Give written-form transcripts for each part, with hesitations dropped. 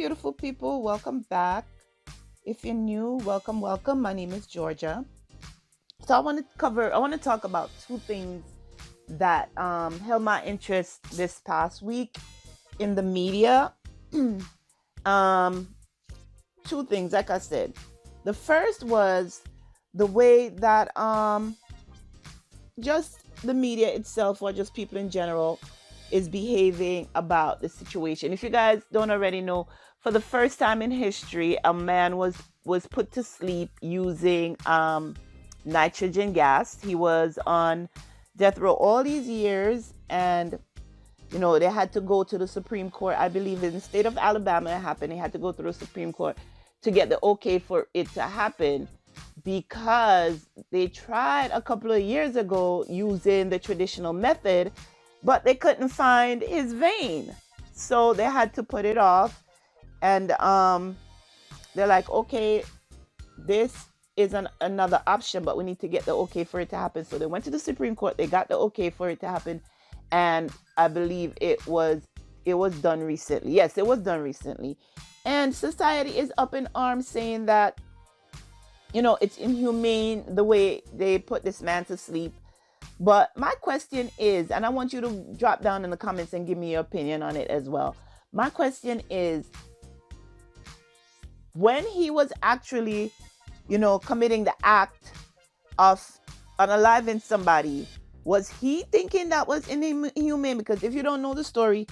beautiful people. Welcome back. If you're new, welcome, welcome. My name is Georgia. So I want to talk about two things that held my interest this past week in the media. um, Two things, like I said. The first was the way that just the media itself, or just people in general, is behaving about the situation. If you guys don't already know, for the first time in history, a man was put to sleep using nitrogen gas. He was on death row all these years, and they had to go to the Supreme Court. I believe in the state of Alabama it happened. They had to go to the Supreme Court to get the okay for it to happen, because they tried a couple of years ago using the traditional method, but they couldn't find his vein. So they had to put it off. And they're like, okay, this is another option, but we need to get the okay for it to happen. So they went to the Supreme Court. They got the okay for it to happen. And I believe it was done recently. Yes, it was done recently. And society is up in arms saying that, it's inhumane the way they put this man to sleep. But my question is, and I want you to drop down in the comments and give me your opinion on it as well. My question is, when he was actually, committing the act of unaliving somebody, was he thinking that was inhumane? Because if you don't know the story,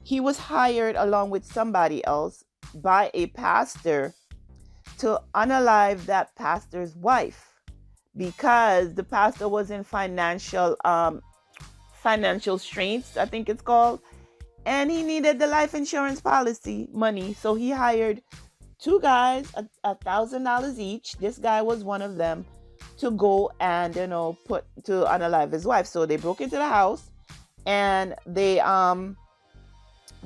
he was hired along with somebody else by a pastor to unalive that pastor's wife, because the pastor was in financial straits, I think it's called, and he needed the life insurance policy money. So he hired two guys, $1,000 each. This guy was one of them, to go and to unalive his wife. So they broke into the house and they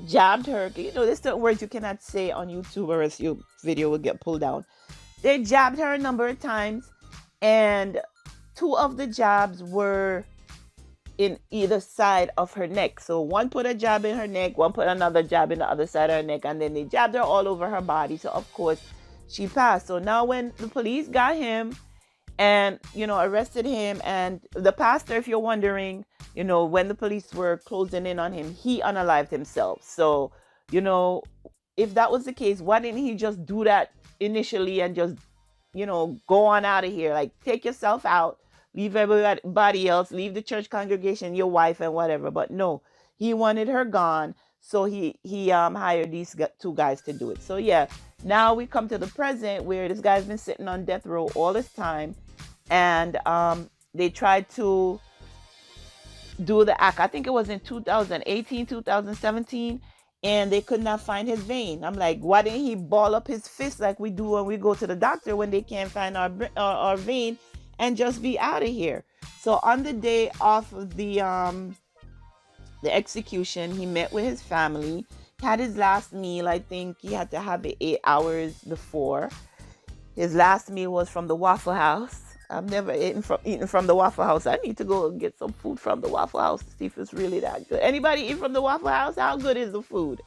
jabbed her. There's certain words you cannot say on YouTube, or else your video will get pulled down. They jabbed her a number of times, and two of the jabs were in either side of her neck. So one put a jab in her neck, one put another jab in the other side of her neck, and then they jabbed her all over her body. So of course she passed. So now when the police got him and arrested him, and the pastor, if you're wondering, when the police were closing in on him, he unalived himself. So if that was the case, why didn't he just do that initially and just go on out of here? Like, take yourself out, leave everybody else, leave the church congregation, your wife and whatever. But no, he wanted her gone. So he hired these two guys to do it. So yeah, now we come to the present, where this guy's been sitting on death row all this time, and they tried to do the act. I think it was in 2018, 2017, and they could not find his vein. I'm like, why didn't he ball up his fist like we do when we go to the doctor when they can't find our vein, and just be out of here? So on the day of the execution, he met with his family, had his last meal. I think he had to have it 8 hours before. His last meal was from the Waffle House. I've never eaten from the Waffle House. I need to go and get some food from the Waffle House to see if it's really that good. Anybody eat from the Waffle House? How good is the food?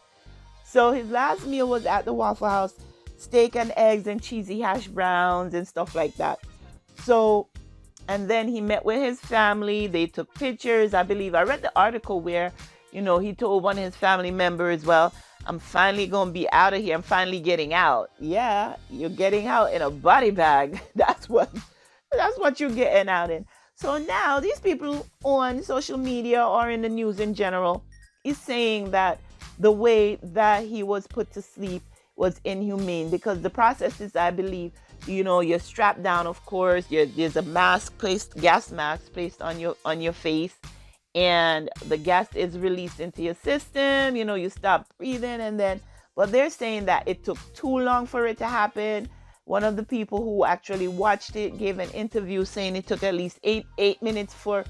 So his last meal was at the Waffle House, steak and eggs and cheesy hash browns and stuff like that. So, and then he met with his family. They took pictures. I believe I read the article where, he told one of his family members, well, I'm finally going to be out of here. I'm finally getting out. Yeah, you're getting out in a body bag. That's what you're getting out in. So now these people on social media or in the news in general is saying that the way that he was put to sleep was inhumane, because the process is, I believe, you're strapped down, of course. There's a gas mask placed on your face, and the gas is released into your system. You stop breathing, and then, but they're saying that it took too long for it to happen. One of the people who actually watched it gave an interview saying it took at least eight minutes for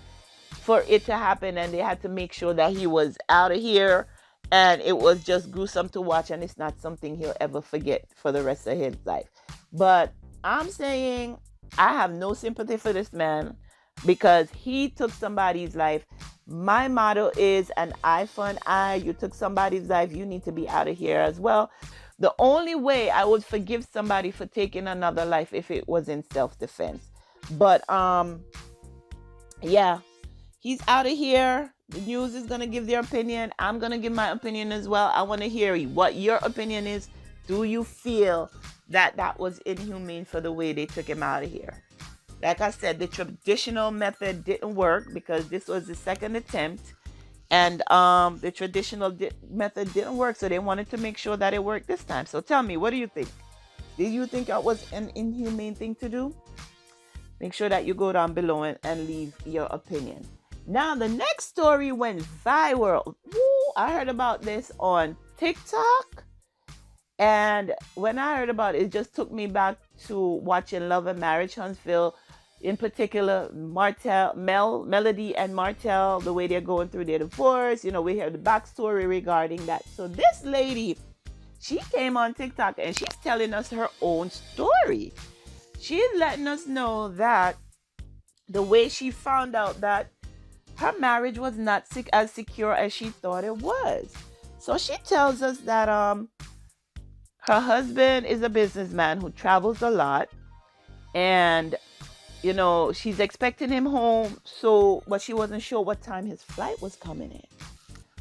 it to happen, and they had to make sure that he was out of here. And it was just gruesome to watch, and it's not something he'll ever forget for the rest of his life. But I'm saying I have no sympathy for this man, because he took somebody's life. My motto is an eye for an eye. You took somebody's life, you need to be out of here as well. The only way I would forgive somebody for taking another life if it was in self-defense. But yeah, he's out of here. The news is gonna give their opinion. I'm gonna give my opinion as well. I want to hear what your opinion is. Do you feel that that was inhumane for the way they took him out of here? Like I said, the traditional method didn't work because this was the second attempt, and the traditional method didn't work. So they wanted to make sure that it worked this time. So tell me, what do you think? Did you think that was an inhumane thing to do? Make sure that you go down below and leave your opinion. Now, the next story went viral. Woo, I heard about this on TikTok. And when I heard about it, it just took me back to watching Love and Marriage, Huntsville. In particular, Melody and Martell, the way they're going through their divorce. You know, we hear the backstory regarding that. So this lady, she came on TikTok and she's telling us her own story. She's letting us know that the way she found out that her marriage was not as secure as she thought it was. So she tells us that her husband is a businessman who travels a lot, and you know, she's expecting him home, but she wasn't sure what time his flight was coming in.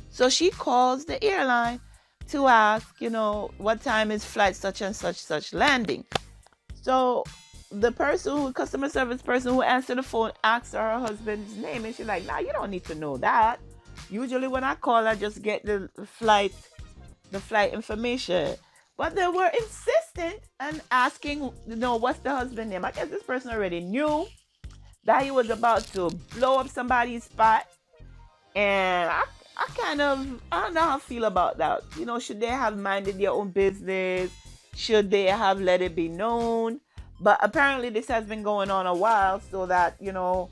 So she calls the airline to ask, you know, what time is flight such and such landing. So the customer service person who answered the phone asks her husband's name, and she's like, nah, you don't need to know that. Usually when I call, I just get the flight information. But they were insistent and asking, you know, what's the husband's name? I guess this person already knew that he was about to blow up somebody's spot. And I don't know how I feel about that. You know, should they have minded their own business? Should they have let it be known? But apparently this has been going on a while, so that, you know,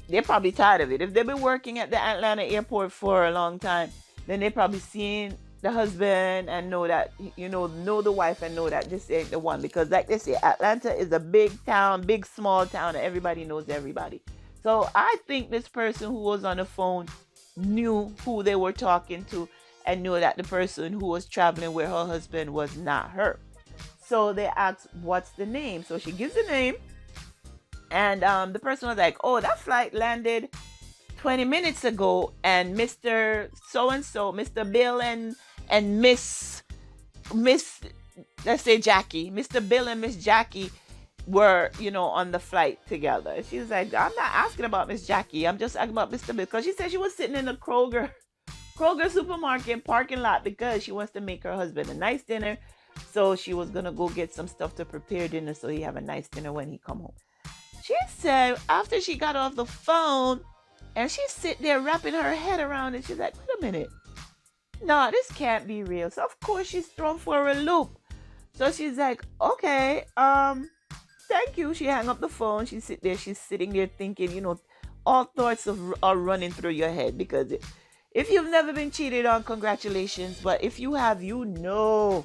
they're probably tired of it. If they've been working at the Atlanta airport for a long time, then they're probably seen the husband and know that, you know the wife and know that this ain't the one. Because like they say, Atlanta is a big town, big small town, and everybody knows everybody. So I think this person who was on the phone knew who they were talking to and knew that the person who was traveling with her husband was not her. So they asked, what's the name? So she gives the name, and the person was like, oh, that flight landed 20 minutes ago, and Mr. So-and-so, Mr. Bill and Miss, let's say Jackie, Mr. Bill and Miss Jackie were, you know, on the flight together. She was like, I'm not asking about Miss Jackie. I'm just asking about Mr. Bill. Because she said she was sitting in the Kroger supermarket parking lot because she wants to make her husband a nice dinner. So she was going to go get some stuff to prepare dinner so he have a nice dinner when he come home. She said after she got off the phone, and she's sitting there wrapping her head around it, she's like, wait a minute. No, this can't be real. So of course she's thrown for a loop. So she's like, okay, thank you. She hung up the phone. She's sitting there thinking, you know, all thoughts are running through your head. Because if you've never been cheated on, congratulations. But if you have, you know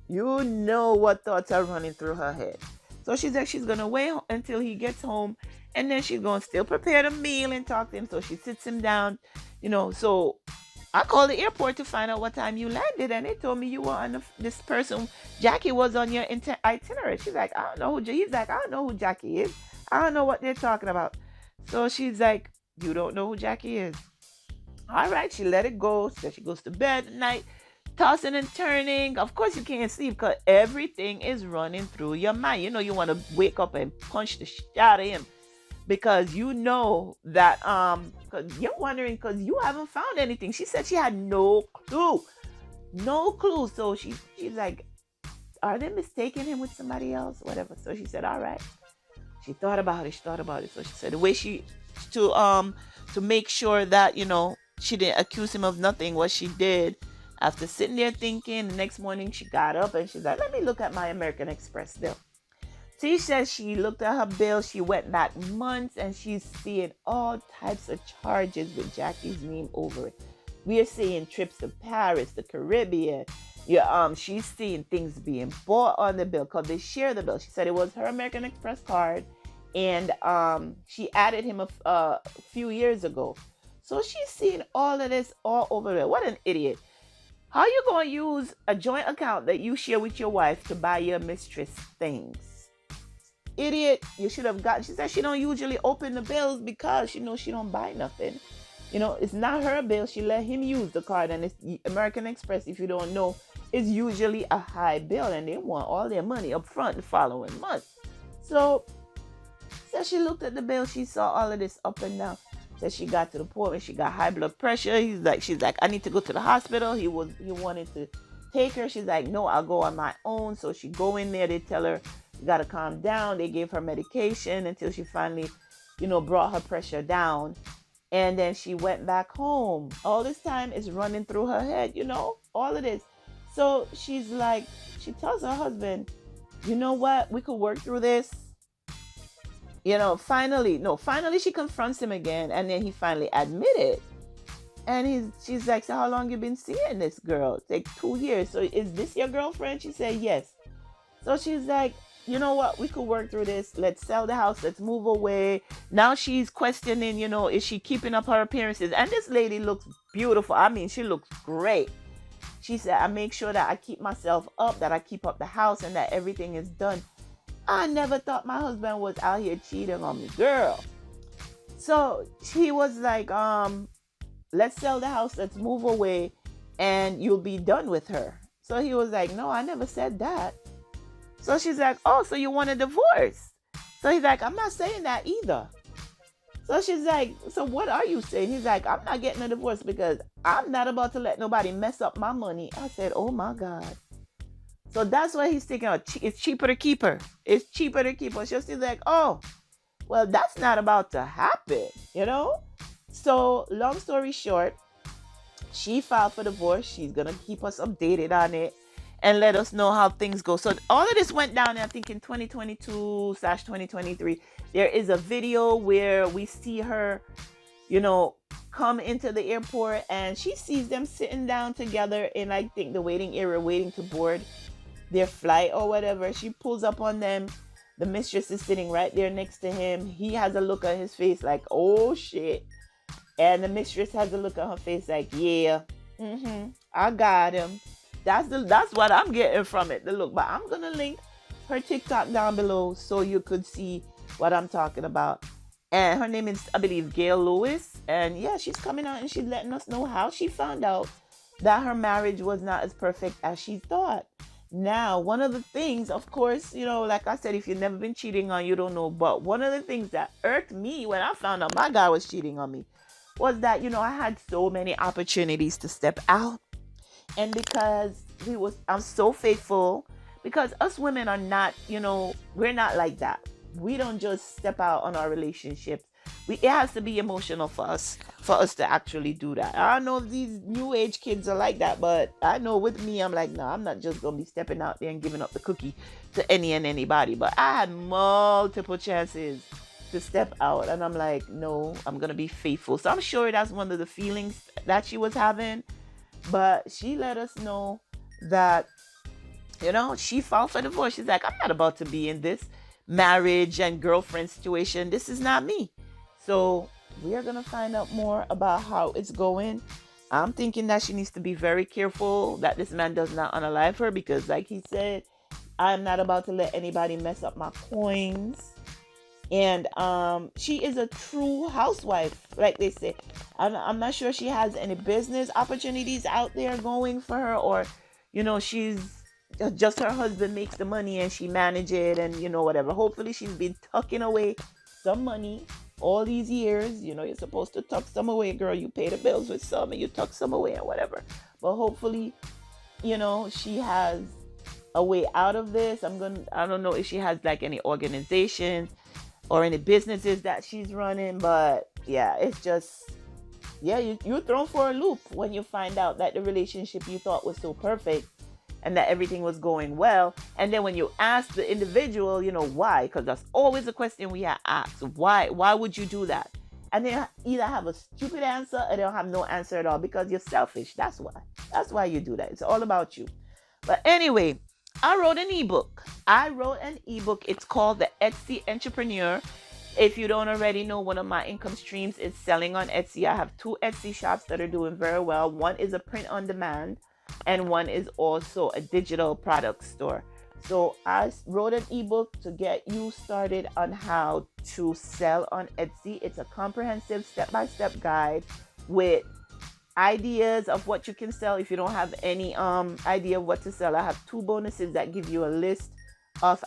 what thoughts are running through her head. So she's like, she's going to wait until he gets home, and then she's going to still prepare the meal and talk to him. So she sits him down, you know. So I called the airport to find out what time you landed, and they told me you were on this person. Jackie was on your itinerary. She's like, I don't know who. He's like, I don't know who Jackie is. I don't know what they're talking about. So she's like, you don't know who Jackie is. All right, she let it go. So she goes to bed at night, tossing and turning. Of course, you can't sleep because everything is running through your mind. You know, you want to wake up and punch the shit out of him. Because you know that cause you're wondering because you haven't found anything. She said she had no clue. So she's like, are they mistaking him with somebody else? Whatever. So she said, all right. She thought about it. So she said the way to make sure that, you know, she didn't accuse him of nothing, what she did after sitting there thinking, the next morning she got up and she's like, let me look at my American Express bill. She says she looked at her bill. She went back months and she's seeing all types of charges with Jackie's name over it. We are seeing trips to Paris, the Caribbean. Yeah, she's seeing things being bought on the bill because they share the bill. She said it was her American Express card, and she added him a few years ago. So she's seeing all of this all over there. What an idiot. How you gonna use a joint account that you share with your wife to buy your mistress things? Idiot, you should have got. She said she don't usually open the bills because she knows she don't buy nothing. It's not her bill. She let him use the card, and it's American Express. If you don't know, is usually a high bill, and they want all their money up front the following month. So she looked at the bill. She saw all of this up and down. Said she got to the point where she got high blood pressure. She's like, I need to go to the hospital. He wanted to take her. She's like, no, I'll go on my own. So she go in there. They tell her, you got to calm down. They gave her medication until she finally, brought her pressure down. And then she went back home. All this time is running through her head, all of this. So she's like, she tells her husband, you know what? We could work through this. Finally she confronts him again, and then he finally admitted. And she's like, so how long you been seeing this girl? It's like 2 years. So is this your girlfriend? She said, yes. So she's like, you know what? We could work through this. Let's sell the house. Let's move away. Now she's questioning, is she keeping up her appearances? And this lady looks beautiful. I mean, she looks great. She said, I make sure that I keep myself up, that I keep up the house, and that everything is done. I never thought my husband was out here cheating on me, girl. So she was like, let's sell the house, let's move away, and you'll be done with her. So he was like, no, I never said that. So she's like, oh, so you want a divorce? So he's like, I'm not saying that either. So she's like, so what are you saying? He's like, I'm not getting a divorce because I'm not about to let nobody mess up my money. I said, oh my God. So that's why he's thinking, it's cheaper to keep her. It's cheaper to keep her. She's like, oh, well, that's not about to happen, So long story short, she filed for divorce. She's going to keep us updated on it and let us know how things go. So all of this went down, I think, in 2022/2023. There is a video where we see her, come into the airport, and she sees them sitting down together in, I think, the waiting area, waiting to board their flight or whatever. She pulls up on them. The mistress is sitting right there next to him. He has a look on his face like, oh shit. And the mistress has a look on her face like, yeah, I got him. That's what I'm getting from it, the look. But I'm gonna link her TikTok down below so you could see what I'm talking about. And her name is, I believe, Gail Lewis. And yeah, she's coming out and she's letting us know how she found out that her marriage was not as perfect as she thought. Now, one of the things, of course, like I said, if you've never been cheating on, you don't know. But one of the things that irked me when I found out my guy was cheating on me was that, I had so many opportunities to step out. And because I'm so faithful, because us women are not, we're not like that. We don't just step out on our relationships. It has to be emotional for us to actually do that. I don't know if these new age kids are like that, but I know with me, I'm like, no, I'm not just going to be stepping out there and giving up the cookie to any and anybody. But I had multiple chances to step out, and I'm like, no, I'm going to be faithful. So I'm sure that's one of the feelings that she was having. But she let us know that, she filed for divorce. She's like, I'm not about to be in this marriage and girlfriend situation. This is not me. So we are going to find out more about how it's going. I'm thinking that she needs to be very careful that this man does not unalive her, because like he said, I'm not about to let anybody mess up my coins. And she is a true housewife, like they say. I'm not sure she has any business opportunities out there going for her, or, she's just her husband makes the money and she manages it and, whatever. Hopefully she's been tucking away some money all these years. You're supposed to tuck some away, girl. You pay the bills with some and you tuck some away and whatever. But hopefully, she has a way out of this. I don't know if she has like any organizations or any businesses that she's running, but yeah, it's just, yeah, you're thrown for a loop when you find out that the relationship you thought was so perfect and that everything was going well. And then when you ask the individual, why? Because that's always a question we are asked. Why would you do that? And they either have a stupid answer or they don't have no answer at all, because you're selfish. That's why you do that. It's all about you. But anyway, I wrote an ebook. It's called The Etsy Entrepreneur. If you don't already know, one of my income streams is selling on Etsy. I have 2 Etsy shops that are doing very well. One is a print on demand, and one is also a digital product store. So I wrote an ebook to get you started on how to sell on Etsy. It's a comprehensive step-by-step guide with ideas of what you can sell. If you don't have any idea of what to sell, I have 2 bonuses that give you a list of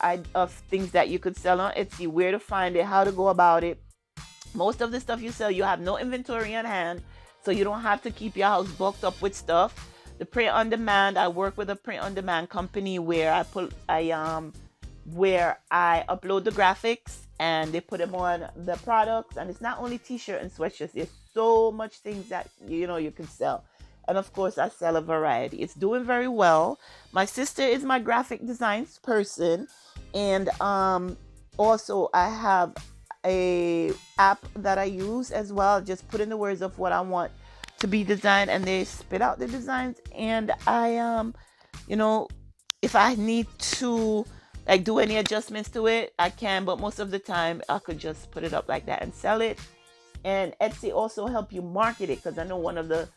things that you could sell on Etsy, where to find it, how to go about it. Most of the stuff you sell, you have no inventory on hand, so you don't have to keep your house booked up with stuff. The print on demand, I work with a print on demand company where I upload the graphics and they put them on the products. And it's not only t-shirt and sweatshirts. There's so much things that you can sell. And of course, I sell a variety. It's doing very well. My sister is my graphic designs person, and also I have a app that I use as well. Just put in the words of what I want to be designed, and they spit out the designs. And I if I need to like do any adjustments to it, I can, but most of the time I could just put it up like that and sell it. And Etsy also help you market it, because I know one of the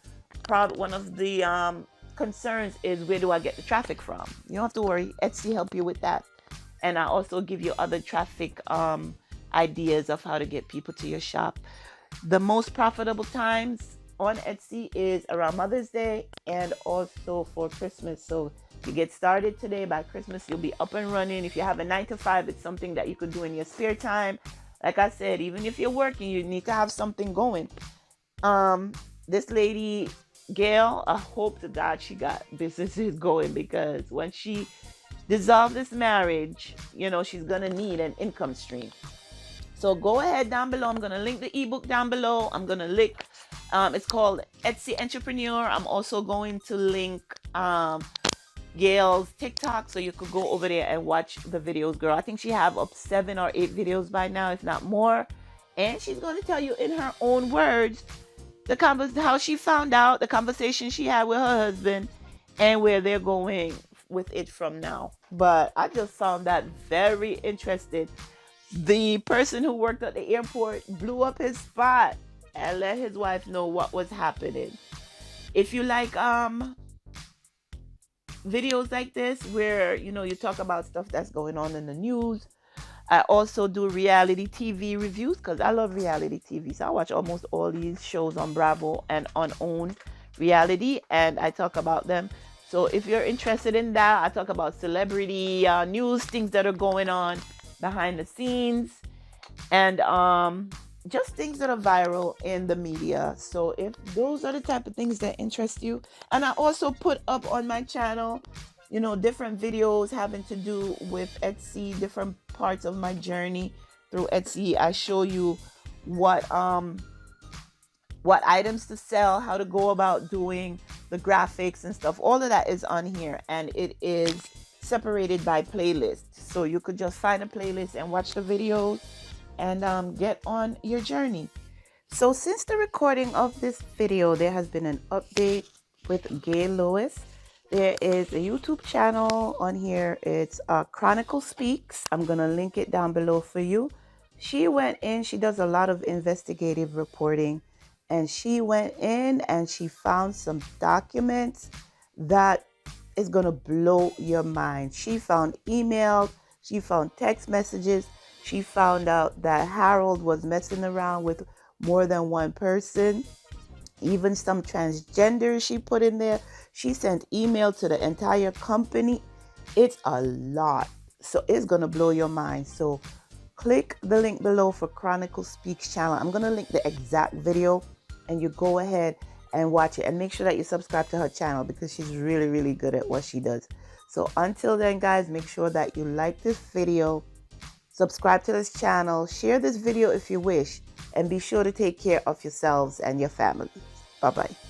concerns is, where do I get the traffic from? You don't have to worry, Etsy help you with that. And I also give you other traffic ideas of how to get people to your shop. The most profitable times on Etsy is around Mother's Day and also for Christmas. So you get started today, by Christmas you'll be up and running. If you have a 9 to 5, it's something that you could do in your spare time. Like I said, even if you're working, you need to have something going. This lady Gail, I hope to God she got businesses going, because when she dissolve this marriage, she's gonna need an income stream. So go ahead down below. I'm gonna link the ebook down below. I'm gonna link it's called Etsy Entrepreneur. I'm also going to link Gail's TikTok, so you could go over there and watch the videos, girl. I think she have up 7 or 8 videos by now, if not more. And she's going to tell you in her own words how she found out, the conversation she had with her husband, and where they're going with it from now. But I just found that very interesting. The person who worked at the airport blew up his spot and let his wife know what was happening. If you like videos like this where you talk about stuff that's going on in the news, I also do reality TV reviews, because I love reality TV. So I watch almost all these shows on Bravo and on OWN Reality, and I talk about them. So if you're interested in that, I talk about celebrity news, things that are going on behind the scenes, and just things that are viral in the media. So if those are the type of things that interest you, and I also put up on my channel, different videos having to do with Etsy, different parts of my journey through Etsy. I show you what items to sell, how to go about doing the graphics and stuff. All of that is on here, and it is separated by playlists. So you could just find a playlist and watch the videos and get on your journey. So since the recording of this video, there has been an update with Gail Lewis. There is a YouTube channel on here. It's Chronicle Speaks. I'm going to link it down below for you. She went in, she does a lot of investigative reporting, and she went in and she found some documents that is going to blow your mind. She found emails, she found text messages. She found out that Harold was messing around with more than one person, even some transgenders she put in there. She sent email to the entire company. It's a lot. So it's going to blow your mind. So click the link below for Chronicle Speaks channel. I'm going to link the exact video, and you go ahead and watch it, and make sure that you subscribe to her channel, because she's really, really good at what she does. So until then, guys, make sure that you like this video, subscribe to this channel, share this video if you wish, and be sure to take care of yourselves and your family. Bye-bye.